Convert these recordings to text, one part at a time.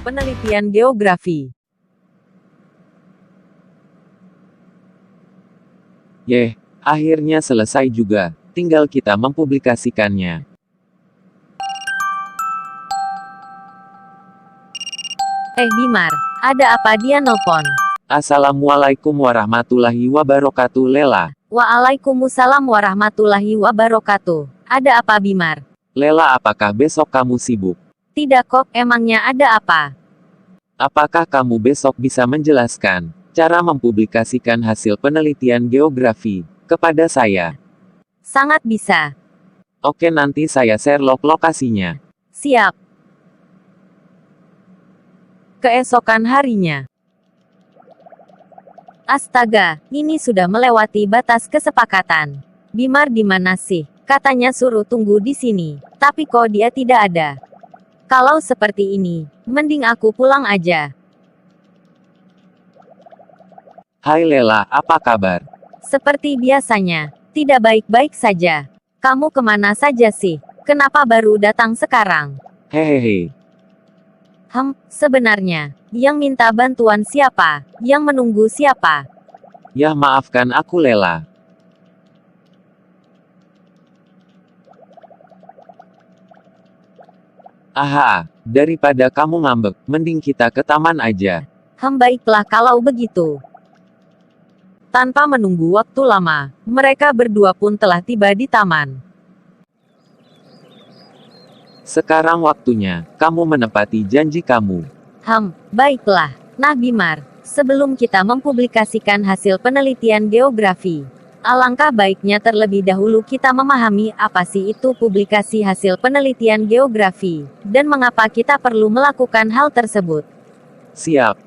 penelitian geografi. Yeh, akhirnya selesai juga. Tinggal kita mempublikasikannya. Bimar, ada apa dia nelpon? Assalamualaikum warahmatullahi wabarakatuh, Lela. Waalaikumsalam warahmatullahi wabarakatuh. Ada apa Bimar? Lela, apakah besok kamu sibuk? Tidak kok, emangnya ada apa? Apakah kamu besok bisa menjelaskan cara mempublikasikan hasil penelitian geografi kepada saya? Sangat bisa. Oke, nanti saya share lokasinya. Siap. Keesokan harinya. Astaga, ini sudah melewati batas kesepakatan. Bimar di mana sih? Katanya suruh tunggu di sini, tapi kok dia tidak ada. Kalau seperti ini, mending aku pulang aja. Hai Lela, apa kabar? Seperti biasanya, tidak baik-baik saja. Kamu kemana saja sih? Kenapa baru datang sekarang? Hehehe. Sebenarnya, yang minta bantuan siapa? Yang menunggu siapa? Ya maafkan aku Lela. Aha, daripada kamu ngambek, mending kita ke taman aja. Baiklah kalau begitu. Tanpa menunggu waktu lama, mereka berdua pun telah tiba di taman. Sekarang waktunya, kamu menepati janji kamu. Baiklah. Nah Bimar, sebelum kita mempublikasikan hasil penelitian geografi, alangkah baiknya terlebih dahulu kita memahami apa sih itu publikasi hasil penelitian geografi, dan mengapa kita perlu melakukan hal tersebut. Siap.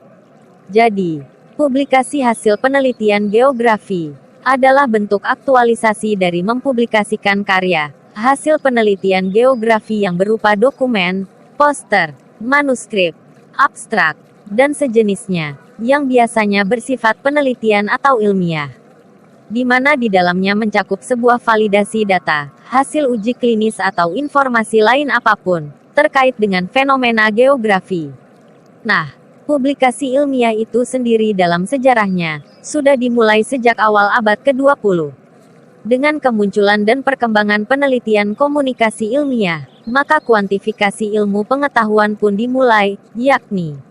Jadi, publikasi hasil penelitian geografi adalah bentuk aktualisasi dari mempublikasikan karya hasil penelitian geografi yang berupa dokumen, poster, manuskrip, abstrak, dan sejenisnya, yang biasanya bersifat penelitian atau ilmiah, di mana di dalamnya mencakup sebuah validasi data, hasil uji klinis atau informasi lain apapun, terkait dengan fenomena geografi. Nah, publikasi ilmiah itu sendiri dalam sejarahnya, sudah dimulai sejak awal abad ke-20. Dengan kemunculan dan perkembangan penelitian komunikasi ilmiah, maka kuantifikasi ilmu pengetahuan pun dimulai, yakni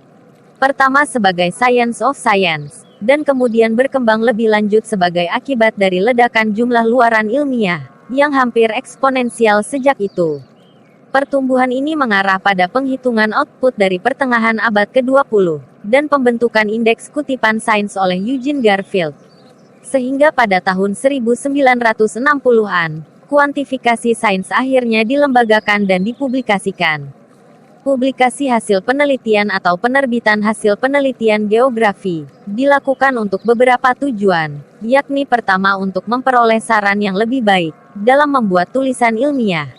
pertama sebagai science of science, dan kemudian berkembang lebih lanjut sebagai akibat dari ledakan jumlah luaran ilmiah, yang hampir eksponensial sejak itu. Pertumbuhan ini mengarah pada penghitungan output dari pertengahan abad ke-20, dan pembentukan indeks kutipan sains oleh Eugene Garfield. Sehingga pada tahun 1960-an, kuantifikasi sains akhirnya dilembagakan dan dipublikasikan. Publikasi hasil penelitian atau penerbitan hasil penelitian geografi dilakukan untuk beberapa tujuan, yakni pertama untuk memperoleh saran yang lebih baik dalam membuat tulisan ilmiah.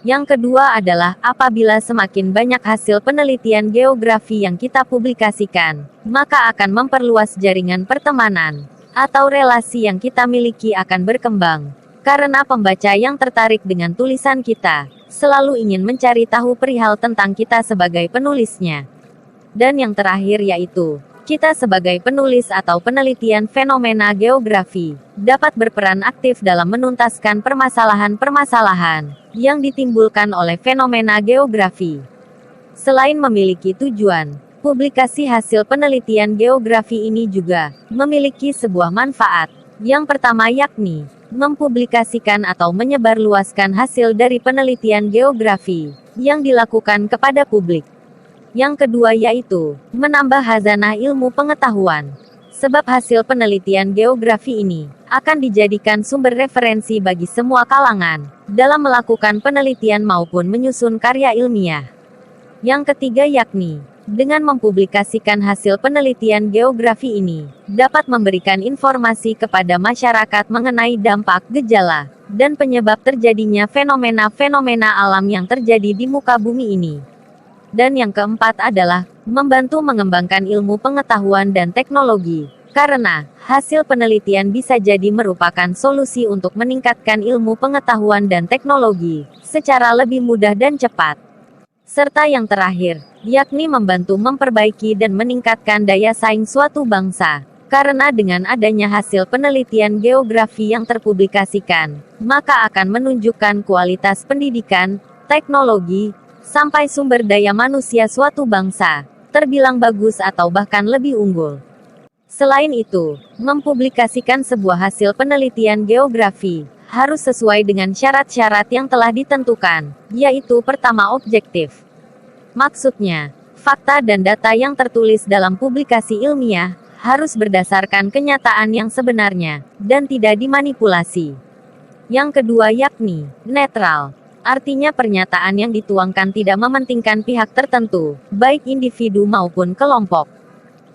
Yang kedua adalah apabila semakin banyak hasil penelitian geografi yang kita publikasikan, maka akan memperluas jaringan pertemanan atau relasi yang kita miliki akan berkembang. Karena pembaca yang tertarik dengan tulisan kita, selalu ingin mencari tahu perihal tentang kita sebagai penulisnya. Dan yang terakhir yaitu, kita sebagai penulis atau penelitian fenomena geografi, dapat berperan aktif dalam menuntaskan permasalahan-permasalahan yang ditimbulkan oleh fenomena geografi. Selain memiliki tujuan, publikasi hasil penelitian geografi ini juga memiliki sebuah manfaat. Yang pertama yakni, mempublikasikan atau menyebarluaskan hasil dari penelitian geografi yang dilakukan kepada publik. Yang kedua yaitu, menambah khazanah ilmu pengetahuan. Sebab hasil penelitian geografi ini akan dijadikan sumber referensi bagi semua kalangan dalam melakukan penelitian maupun menyusun karya ilmiah. Yang ketiga yakni, dengan mempublikasikan hasil penelitian geografi ini, dapat memberikan informasi kepada masyarakat mengenai dampak, gejala, dan penyebab terjadinya fenomena-fenomena alam yang terjadi di muka bumi ini. Dan yang keempat adalah, membantu mengembangkan ilmu pengetahuan dan teknologi, karena hasil penelitian bisa jadi merupakan solusi untuk meningkatkan ilmu pengetahuan dan teknologi secara lebih mudah dan cepat. Serta yang terakhir, yakni membantu memperbaiki dan meningkatkan daya saing suatu bangsa. Karena dengan adanya hasil penelitian geografi yang terpublikasikan, maka akan menunjukkan kualitas pendidikan, teknologi, sampai sumber daya manusia suatu bangsa, terbilang bagus atau bahkan lebih unggul. Selain itu, mempublikasikan sebuah hasil penelitian geografi harus sesuai dengan syarat-syarat yang telah ditentukan, yaitu pertama objektif. Maksudnya, fakta dan data yang tertulis dalam publikasi ilmiah harus berdasarkan kenyataan yang sebenarnya, dan tidak dimanipulasi. Yang kedua yakni, netral. Artinya pernyataan yang dituangkan tidak mementingkan pihak tertentu, baik individu maupun kelompok.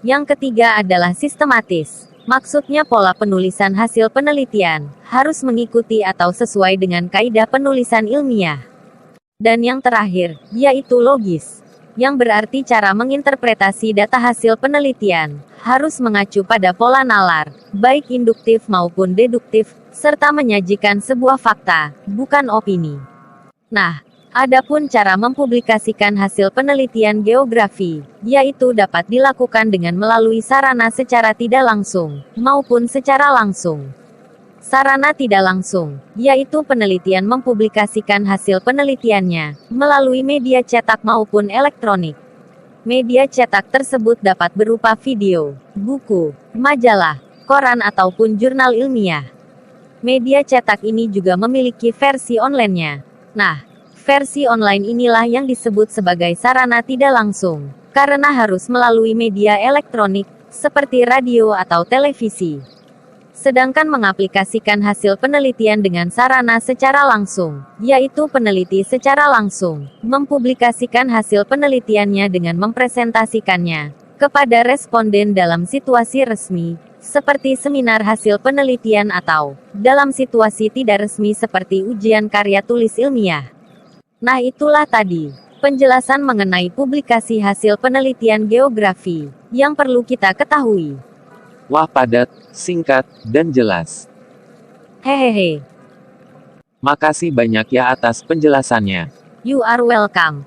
Yang ketiga adalah sistematis. Maksudnya pola penulisan hasil penelitian harus mengikuti atau sesuai dengan kaidah penulisan ilmiah. Dan yang terakhir, yaitu logis. Yang berarti cara menginterpretasi data hasil penelitian harus mengacu pada pola nalar, baik induktif maupun deduktif, serta menyajikan sebuah fakta, bukan opini. Nah, adapun cara mempublikasikan hasil penelitian geografi, yaitu dapat dilakukan dengan melalui sarana secara tidak langsung, maupun secara langsung. Sarana tidak langsung, yaitu penelitian mempublikasikan hasil penelitiannya melalui media cetak maupun elektronik. Media cetak tersebut dapat berupa video, buku, majalah, koran ataupun jurnal ilmiah. Media cetak ini juga memiliki versi online-nya. Nah, versi online inilah yang disebut sebagai sarana tidak langsung, karena harus melalui media elektronik, seperti radio atau televisi. Sedangkan mengaplikasikan hasil penelitian dengan sarana secara langsung, yaitu peneliti secara langsung, mempublikasikan hasil penelitiannya dengan mempresentasikannya kepada responden dalam situasi resmi, seperti seminar hasil penelitian atau dalam situasi tidak resmi seperti ujian karya tulis ilmiah. Nah itulah tadi, penjelasan mengenai publikasi hasil penelitian geografi, yang perlu kita ketahui. Wah, padat, singkat, dan jelas. Hehehe. Makasih banyak ya atas penjelasannya. You are welcome.